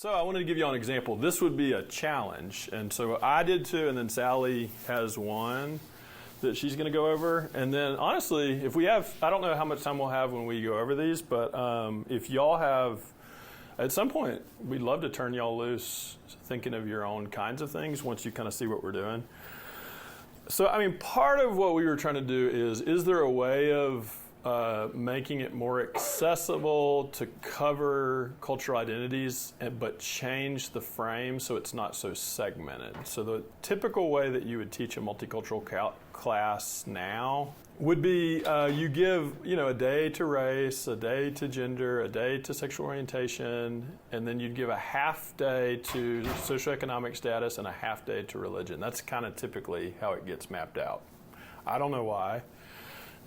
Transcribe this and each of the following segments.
So I wanted to give you an example. This would be a challenge. And so I did two, and then Sally has one that she's going to go over. And then honestly, if we have, I don't know how much time we'll have when we go over these, but if y'all have, at some point, we'd love to turn y'all loose thinking of your own kinds of things once you kind of see what we're doing. So, I mean, part of what we were trying to do is there a way of making it more accessible to cover cultural identities, but change the frame so it's not so segmented? So the typical way that you would teach a multicultural class now would be you give, a day to race, a day to gender, a day to sexual orientation, and then you'd give a half day to socioeconomic status and a half day to religion. That's kind of typically how it gets mapped out. I don't know why.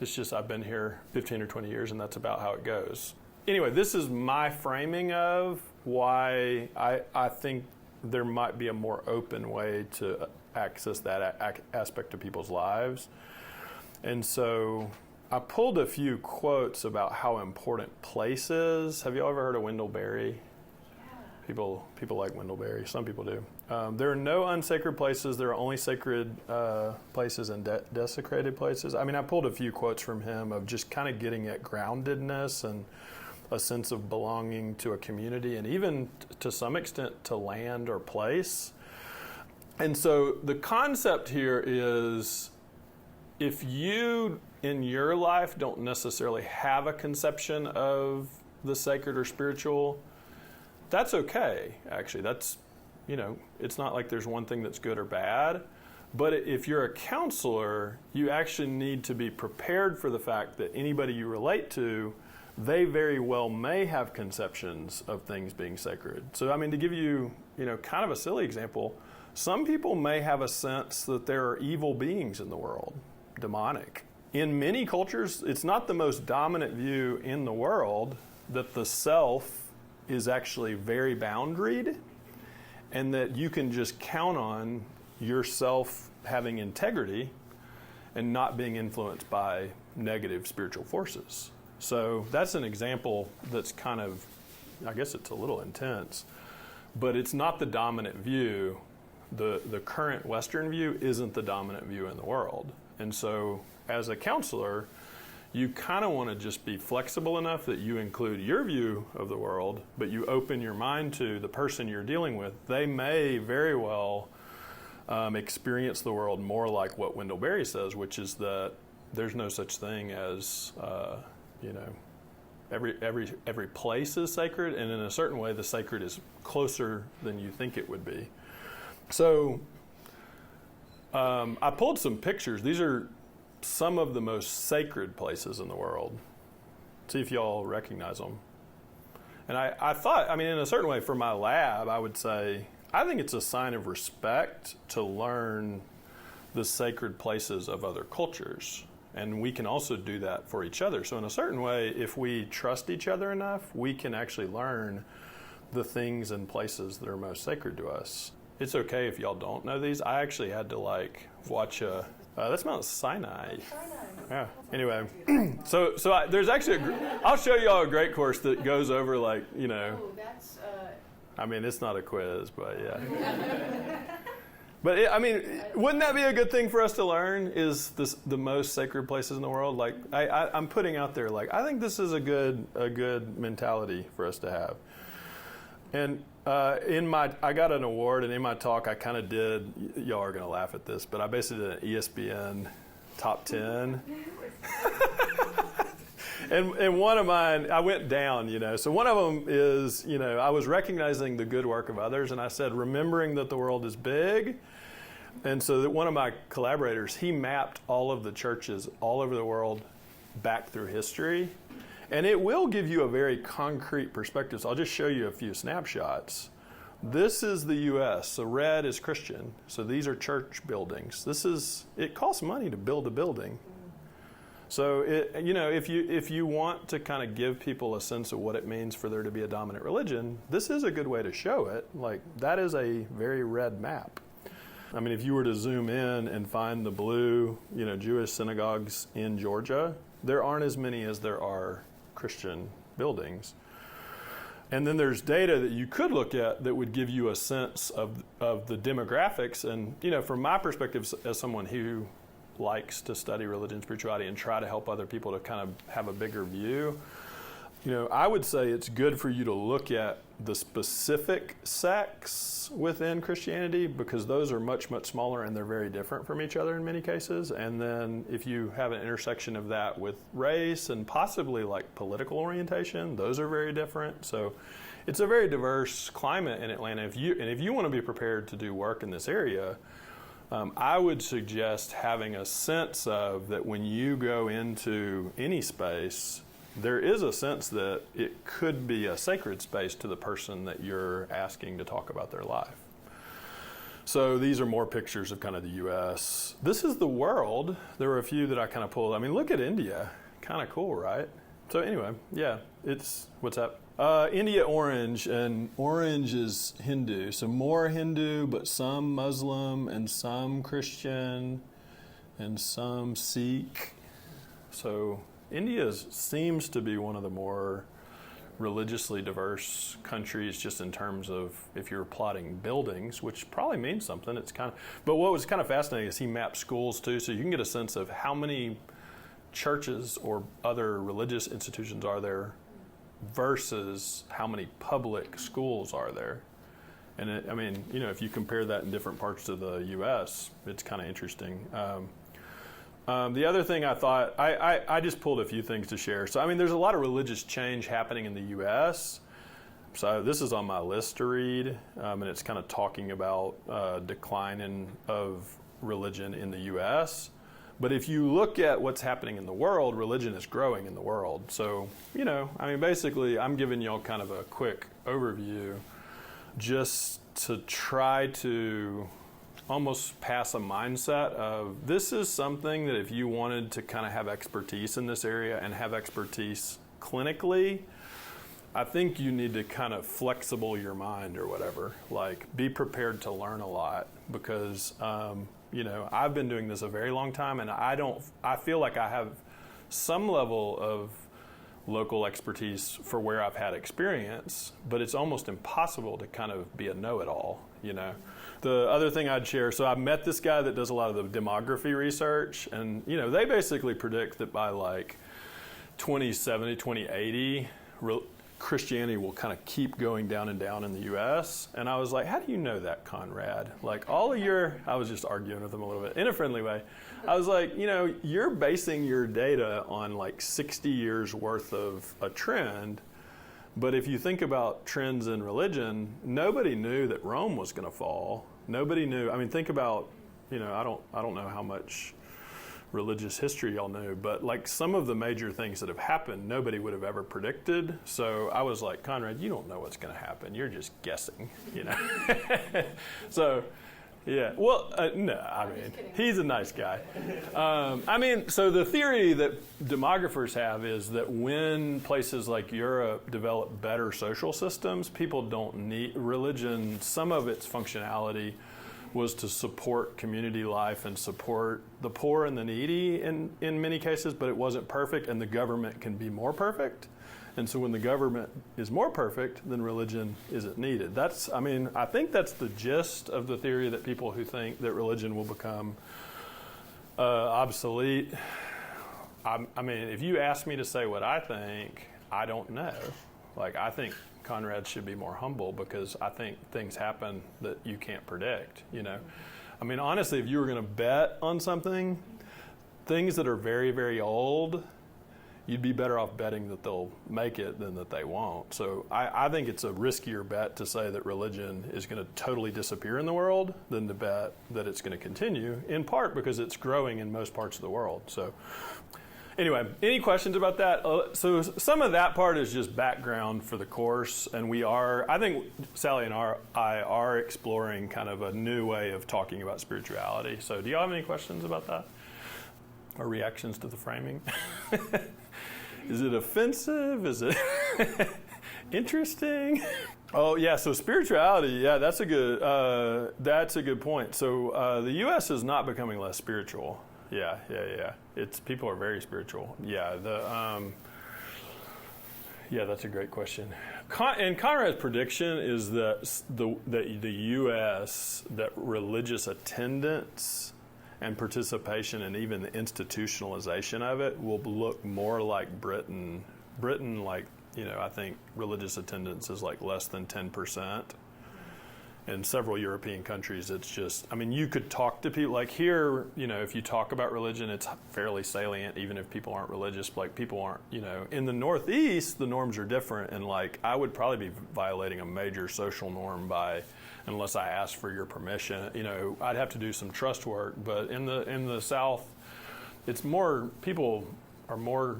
It's just I've been here 15 or 20 years, and that's about how it goes. Anyway, this is my framing of why I think there might be a more open way to access that aspect of people's lives. And so I pulled a few quotes about how important place is. Have you all ever heard of Wendell Berry? People like Wendell Berry. Some people do. There are no unsacred places. There are only sacred places and desecrated places. I mean, I pulled a few quotes from him of just kind of getting at groundedness and a sense of belonging to a community, and even to some extent to land or place. And so the concept here is, if you in your life don't necessarily have a conception of the sacred or spiritual, that's okay, actually. That's, it's not like there's one thing that's good or bad. But if you're a counselor, you actually need to be prepared for the fact that anybody you relate to, they very well may have conceptions of things being sacred. So, I mean, to give you, kind of a silly example, some people may have a sense that there are evil beings in the world, demonic. In many cultures, it's not the most dominant view in the world that the self is actually very boundaried, and that you can just count on yourself having integrity and not being influenced by negative spiritual forces. So that's an example that's kind of, I guess it's a little intense, but it's not the dominant view. The current Western view isn't the dominant view in the world. And so as a counselor, you kind of want to just be flexible enough that you include your view of the world, but you open your mind to the person you're dealing with. They may very well experience the world more like what Wendell Berry says, which is that there's no such thing as, every place is sacred, and in a certain way, the sacred is closer than you think it would be. So I pulled some pictures. These are some of the most sacred places in the world. See if y'all recognize them. And I thought, in a certain way, for my lab, I would say, I think it's a sign of respect to learn the sacred places of other cultures. And we can also do that for each other. So in a certain way, if we trust each other enough, we can actually learn the things and places that are most sacred to us. It's okay if y'all don't know these. I actually had to watch that's Mount Sinai. Yeah. Anyway, so there's actually I'll show y'all a great course that goes over that's. It's not a quiz, but yeah. But wouldn't that be a good thing for us to learn? Is this the most sacred places in the world? I'm putting out there, I think this is a good mentality for us to have. And I got an award, and in my talk, I kind of did, y'all are going to laugh at this, but I basically did an ESPN top 10. and one of mine, I went down, So one of them is, I was recognizing the good work of others, and I said, remembering that the world is big. And so that one of my collaborators, he mapped all of the churches all over the world back through history. And it will give you a very concrete perspective. So I'll just show you a few snapshots. This is the U.S., so red is Christian. So these are church buildings. It costs money to build a building. So if you want to kind of give people a sense of what it means for there to be a dominant religion, this is a good way to show it. That is a very red map. If you were to zoom in and find the blue, Jewish synagogues in Georgia, there aren't as many as there are Christian buildings. And then there's data that you could look at that would give you a sense of the demographics. And, from my perspective as someone who likes to study religion and spirituality and try to help other people to kind of have a bigger view, I would say it's good for you to look at the specific sects within Christianity, because those are much, much smaller and they're very different from each other in many cases. And then if you have an intersection of that with race and possibly like political orientation, those are very different. So it's a very diverse climate in Atlanta. If you want to be prepared to do work in this area, I would suggest having a sense of that when you go into any space, there is a sense that it could be a sacred space to the person that you're asking to talk about their life. So these are more pictures of kind of the U.S. This is the world. There were a few that I kind of pulled. I mean, look at India. Kind of cool, right? So anyway, yeah, what's up? India orange, and orange is Hindu. So more Hindu, but some Muslim and some Christian and some Sikh. So India seems to be one of the more religiously diverse countries, just in terms of if you're plotting buildings, which probably means something. But what was kind of fascinating is he mapped schools too, so you can get a sense of how many churches or other religious institutions are there versus how many public schools are there. And if you compare that in different parts of the U.S., it's kind of interesting. The other thing I thought, I just pulled a few things to share. So, there's a lot of religious change happening in the U.S. So this is on my list to read, and it's kind of talking about decline of religion in the U.S. But if you look at what's happening in the world, religion is growing in the world. So, basically, I'm giving y'all kind of a quick overview just to try to almost pass a mindset of this is something that if you wanted to kind of have expertise in this area and have expertise clinically, I think you need to kind of flexible your mind or whatever, like be prepared to learn a lot, because I've been doing this a very long time, and I feel like I have some level of local expertise for where I've had experience, but it's almost impossible to kind of be a know-it-all, The other thing I'd share, so I met this guy that does a lot of the demography research, and they basically predict that by like 2070, 2080, Christianity will kind of keep going down and down in the U.S. And I was like, how do you know that, Conrad? Like I was just arguing with him a little bit in a friendly way. I was like, you're basing your data on like 60 years worth of a trend. But if you think about trends in religion, nobody knew that Rome was going to fall. Nobody knew. Think about, I don't know how much religious history y'all knew, but like some of the major things that have happened, nobody would have ever predicted. So I was like, Conrad, you don't know what's going to happen. You're just guessing, So, yeah. Well, no, he's a nice guy. So the theory that demographers have is that when places like Europe develop better social systems, people don't need religion. Some of its functionality was to support community life and support the poor and the needy in many cases, but it wasn't perfect, and the government can be more perfect. And so when the government is more perfect, then religion isn't needed. I think that's the gist of the theory, that people who think that religion will become obsolete. If you ask me to say what I think, I don't know. Like, I think Conrad should be more humble, because I think things happen that you can't predict, honestly, if you were going to bet on something, things that are very, very old, you'd be better off betting that they'll make it than that they won't. So I think it's a riskier bet to say that religion is going to totally disappear in the world than to bet that it's going to continue, in part because it's growing in most parts of the world. So anyway, any questions about that? So some of that part is just background for the course, and I think Sally and I are exploring kind of a new way of talking about spirituality. So do y'all have any questions about that? Or reactions to the framing? Is it offensive? Is it interesting? Oh yeah, so spirituality, yeah, that's a good point. So the U.S. is not becoming less spiritual. Yeah. People are very spiritual. Yeah, Yeah, that's a great question. And Conrad's prediction is that the U.S., that religious attendance and participation and even the institutionalization of it will look more like Britain. Britain, like, I think religious attendance is like less than 10%. In several European countries, it's just, you could talk to people, like here, if you talk about religion, it's fairly salient, even if people aren't religious, like people aren't, in the Northeast, the norms are different, and like, I would probably be violating a major social norm unless I asked for your permission, I'd have to do some trust work, but in the South, it's more, people are more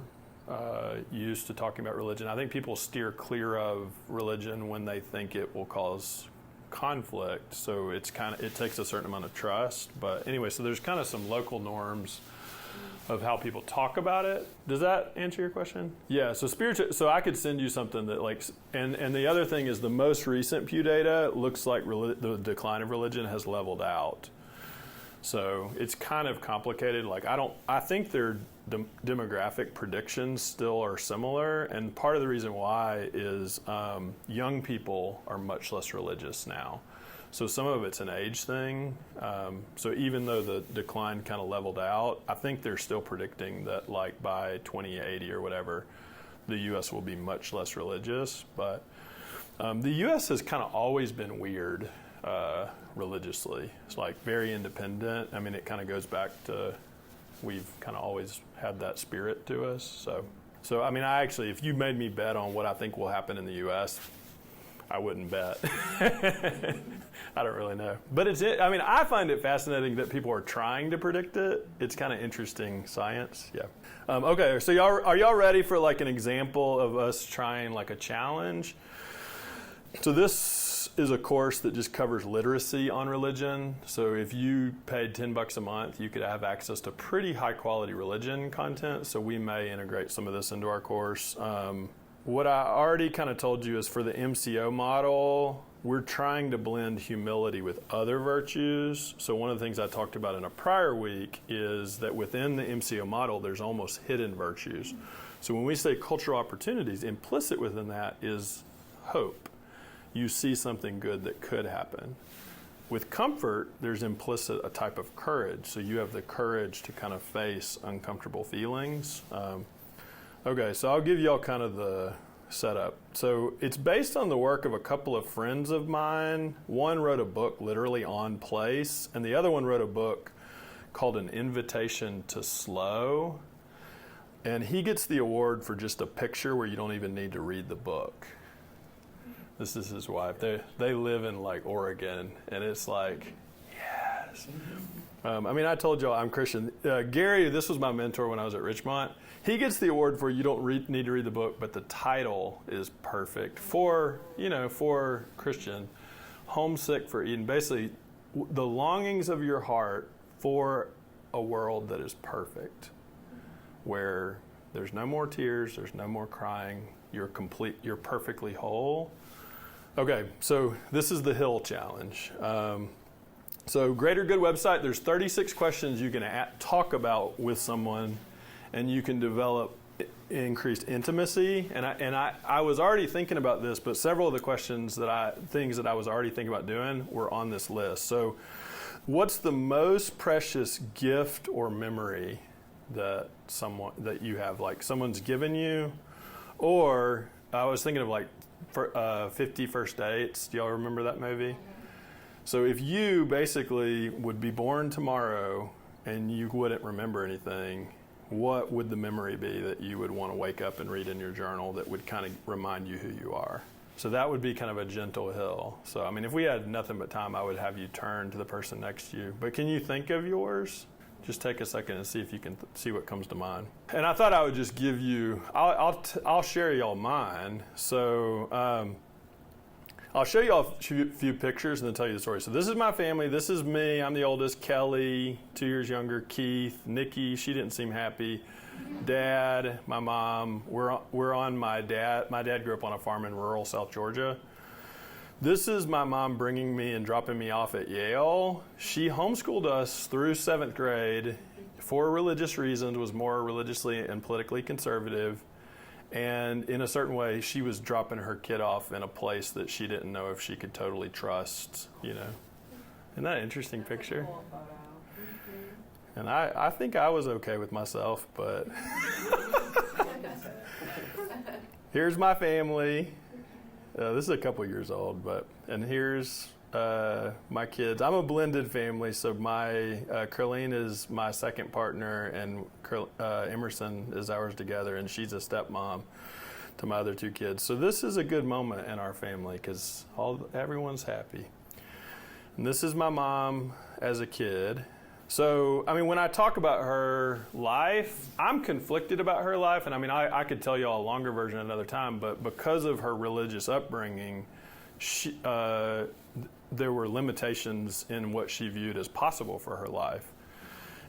used to talking about religion. I think people steer clear of religion when they think it will cause conflict, so it takes a certain amount of trust. But anyway, so there's kind of some local norms of how people talk about it. Does that answer your question? Yeah, so so I could send you something that like, and the other thing is the most recent Pew data looks like the decline of religion has leveled out. So it's kind of complicated. Like I think their demographic predictions still are similar, and part of the reason why is young people are much less religious now. So some of it's an age thing. So even though the decline kind of leveled out, I think they're still predicting that like by 2080 or whatever, the U.S. will be much less religious. But the U.S. has kind of always been weird. Religiously. It's like very independent. It kind of goes back to we've kind of always had that spirit to us. So I actually, if you made me bet on what I think will happen in the U.S., I wouldn't bet. I don't really know. But I find it fascinating that people are trying to predict it. It's kind of interesting science. Yeah. Okay, so are y'all ready for like an example of us trying like a challenge? So this is a course that just covers literacy on religion. So if you paid $10 a month, you could have access to pretty high quality religion content. So we may integrate some of this into our course. What I already kind of told you is for the MCO model, we're trying to blend humility with other virtues. So one of the things I talked about in a prior week is that within the MCO model, there's almost hidden virtues. So when we say cultural opportunities, implicit within that is hope. You see something good that could happen. With comfort, there's implicit a type of courage. So you have the courage to kind of face uncomfortable feelings. Okay, so I'll give y'all kind of the setup. So it's based on the work of a couple of friends of mine. One wrote a book literally on place, and the other one wrote a book called An Invitation to Slow. And he gets the award for just a picture where you don't even need to read the book. This is his wife. They live in like Oregon, and it's like, yes. I told y'all I'm Christian. Gary, this was my mentor when I was at Richmont. He gets the award for you don't need to read the book, but the title is perfect for Christian. Homesick for Eden. Basically, the longings of your heart for a world that is perfect, where there's no more tears, there's no more crying, you're perfectly whole. Okay, so this is the Hill Challenge. So Greater Good website, there's 36 questions you can talk about with someone, and you can develop increased intimacy. And I was already thinking about this, but several of the things that I was already thinking about doing were on this list. So what's the most precious gift or memory that you have, like someone's given you? Or I was thinking of like 50 First Dates. Do y'all remember that movie? So if you basically would be born tomorrow and you wouldn't remember anything, what would the memory be that you would want to wake up and read in your journal that would kind of remind you who you are? So that would be kind of a gentle hill. So, if we had nothing but time, I would have you turn to the person next to you. But can you think of yours? Just take a second and see if you can see what comes to mind. And I thought I would just give you, I'll share y'all mine. So I'll show y'all a few pictures and then tell you the story. So this is my family. This is me. I'm the oldest. Kelly, 2 years younger. Keith, Nikki. She didn't seem happy. Dad, my mom. We're on my dad. My dad grew up on a farm in rural South Georgia. This is my mom bringing me and dropping me off at Yale. She homeschooled us through 7th grade for religious reasons, was more religiously and politically conservative. And in a certain way, she was dropping her kid off in a place that she didn't know if she could totally trust, you know. Isn't that an interesting picture? And I think I was okay with myself, but here's my family. This is a couple years old, and here's my kids. I'm a blended family, so my Carlene is my second partner, and Emerson is ours together, and she's a stepmom to my other two kids. So this is a good moment in our family because everyone's happy. And this is my mom as a kid. So, I mean, when I talk about her life, I'm conflicted about her life. And I mean, I could tell you all a longer version another time, but because of her religious upbringing, there were limitations in what she viewed as possible for her life.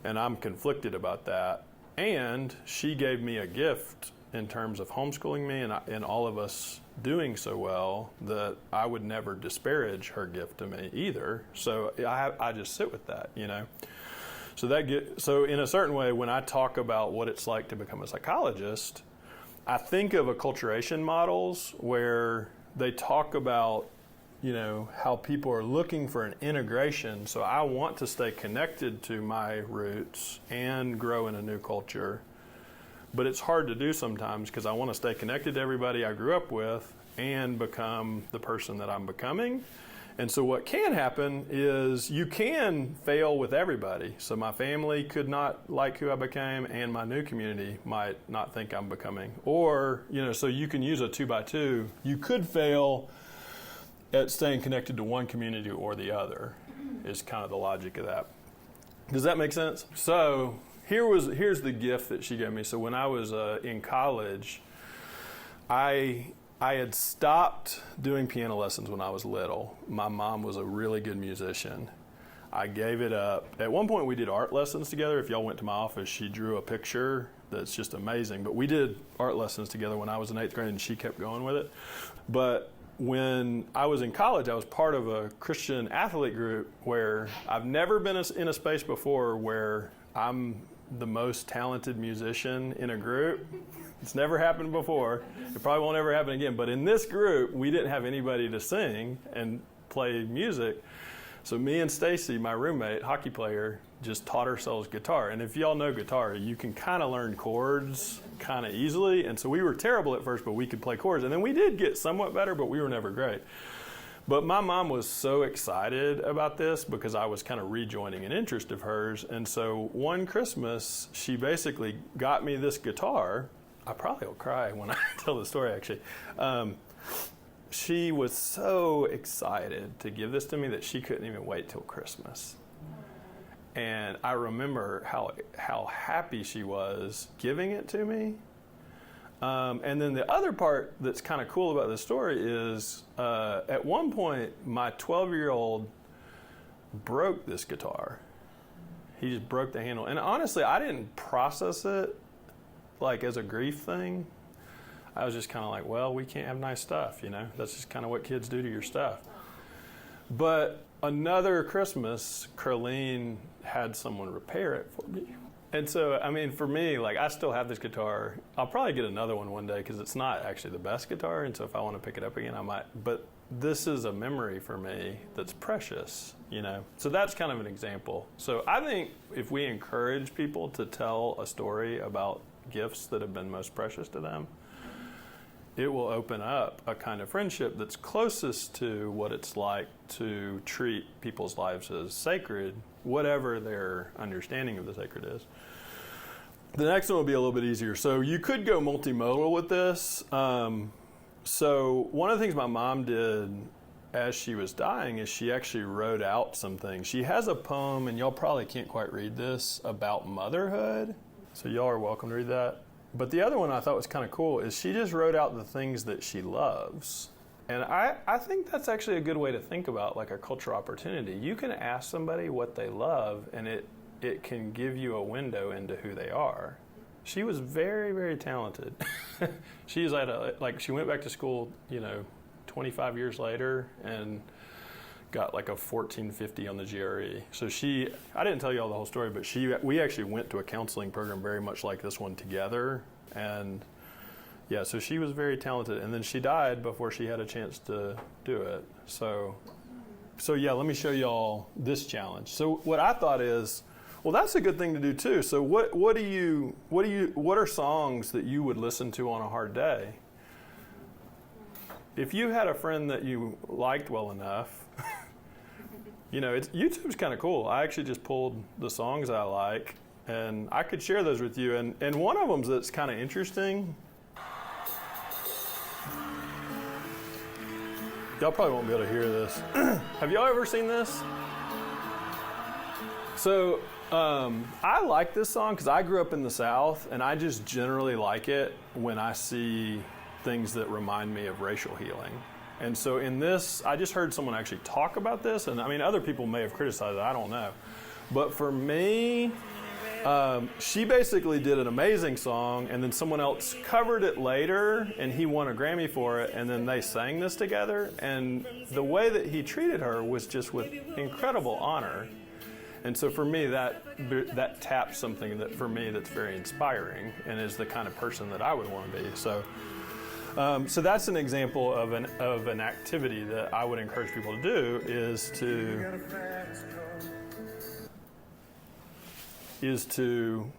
And I'm conflicted about that. And she gave me a gift in terms of homeschooling me and all of us doing so well that I would never disparage her gift to me either. So I just sit with that, you know. So in a certain way, when I talk about what it's like to become a psychologist, I think of acculturation models where they talk about, you know, how people are looking for an integration. So I want to stay connected to my roots and grow in a new culture. But it's hard to do sometimes because I want to stay connected to everybody I grew up with and become the person that I'm becoming. And so what can happen is you can fail with everybody. So my family could not like who I became, and my new community might not think I'm becoming. Or, you know, so you can use a 2x2. You could fail at staying connected to one community or the other is kind of the logic of that. Does that make sense? So here's the gift that she gave me. So when I was in college, I had stopped doing piano lessons when I was little. My mom was a really good musician. I gave it up. At one point we did art lessons together. If y'all went to my office, she drew a picture that's just amazing. But we did art lessons together when I was in 8th grade, and she kept going with it. But when I was in college, I was part of a Christian athlete group where I've never been in a space before where I'm the most talented musician in a group. It's never happened before. It probably won't ever happen again. But in this group, we didn't have anybody to sing and play music. So me and Stacy, my roommate, hockey player, just taught ourselves guitar. And if y'all know guitar, you can kind of learn chords kind of easily. And so we were terrible at first, but we could play chords. And then we did get somewhat better, but we were never great. But my mom was so excited about this because I was kind of rejoining an interest of hers. And so one Christmas, she basically got me this guitar. I probably will cry when I tell the story, actually. She was so excited to give this to me that she couldn't even wait till Christmas. And I remember how happy she was giving it to me. And then the other part that's kind of cool about this story is at one point, my 12-year-old broke this guitar. He just broke the handle. And honestly, I didn't process it like as a grief thing. I was just kind of like, well, we can't have nice stuff, you know? That's just kind of what kids do to your stuff. But another Christmas, Carlene had someone repair it for me. And so, I mean, for me, like, I still have this guitar. I'll probably get another one day because it's not actually the best guitar. And so if I want to pick it up again, I might. But this is a memory for me that's precious, you know? So that's kind of an example. So I think if we encourage people to tell a story about gifts that have been most precious to them, it will open up a kind of friendship that's closest to what it's like to treat people's lives as sacred, whatever their understanding of the sacred is. The next one will be a little bit easier. So you could go multimodal with this. So one of the things my mom did as she was dying is she actually wrote out some things. She has a poem, and y'all probably can't quite read this, about motherhood. So y'all are welcome to read that. But the other one I thought was kind of cool is she just wrote out the things that she loves. And I think that's actually a good way to think about like a cultural opportunity. You can ask somebody what they love, and it can give you a window into who they are. She was very, very talented. She's she went back to school, 25 years later and got like a 1450 on the GRE. So I didn't tell you all the whole story, but we actually went to a counseling program very much like this one together. And Yeah, so she was very talented, and then she died before she had a chance to do it. So yeah, let me show y'all this challenge. So what I thought is, well, that's a good thing to do too. So what are songs that you would listen to on a hard day? If you had a friend that you liked well enough, YouTube's kind of cool. I actually just pulled the songs I like, and I could share those with you. And one of them that's kind of interesting. Y'all probably won't be able to hear this. Have y'all ever seen this? So I like this song because I grew up in the South, and I just generally like it when I see things that remind me of racial healing. And so in this, I just heard someone actually talk about this, and I mean, other people may have criticized it, I don't know. But for me, she basically did an amazing song, and then someone else covered it later, and he won a Grammy for it, and then they sang this together, and the way that he treated her was just with incredible honor. And so for me, that taps something that for me that's very inspiring and is the kind of person that I would want to be. So that's an example of an activity that I would encourage people to do is to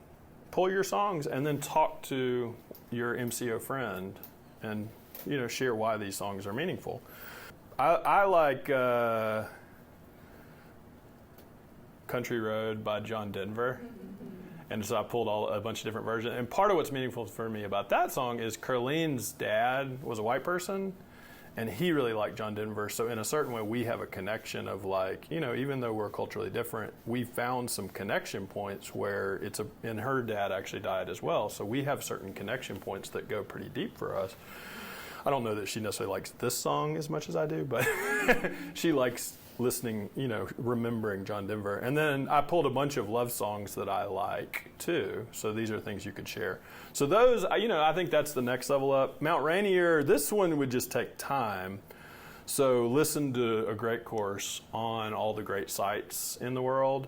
pull your songs and then talk to your MCO friend and share why these songs are meaningful. I like Country Road by John Denver. And so I pulled a bunch of different versions. And part of what's meaningful for me about that song is Carlene's dad was a white person, and he really liked John Denver. So in a certain way, we have a connection of even though we're culturally different, we found some connection points where and her dad actually died as well. So we have certain connection points that go pretty deep for us. I don't know that she necessarily likes this song as much as I do, but she likes listening, remembering John Denver. And then I pulled a bunch of love songs that I like too. So these are things you could share. So those, I think that's the next level up. Mount Rainier, this one would just take time. So listen to a great course on all the great sites in the world.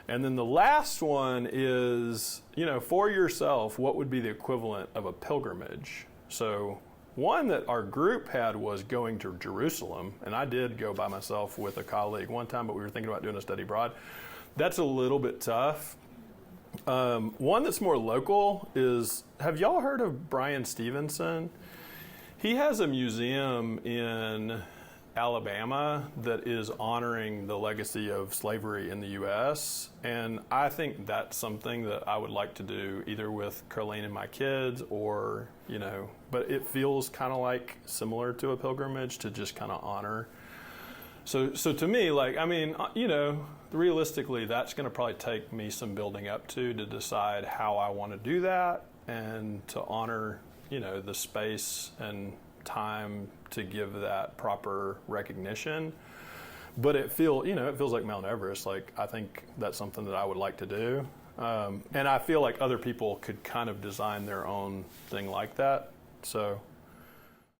And then the last one is, for yourself, what would be the equivalent of a pilgrimage? So one that our group had was going to Jerusalem, and I did go by myself with a colleague one time, but we were thinking about doing a study abroad. That's a little bit tough. One that's more local is, have y'all heard of Brian Stevenson? He has a museum in Alabama that is honoring the legacy of slavery in the U.S., and I think that's something that I would like to do either with Carlene and my kids or, but it feels kind of like similar to a pilgrimage to just kind of honor. So to me, realistically, that's going to probably take me some building up to decide how I want to do that and to honor, the space and time to give that proper recognition. But it feels like Mount Everest. Like, I think that's something that I would like to do. And I feel like other people could kind of design their own thing like that. So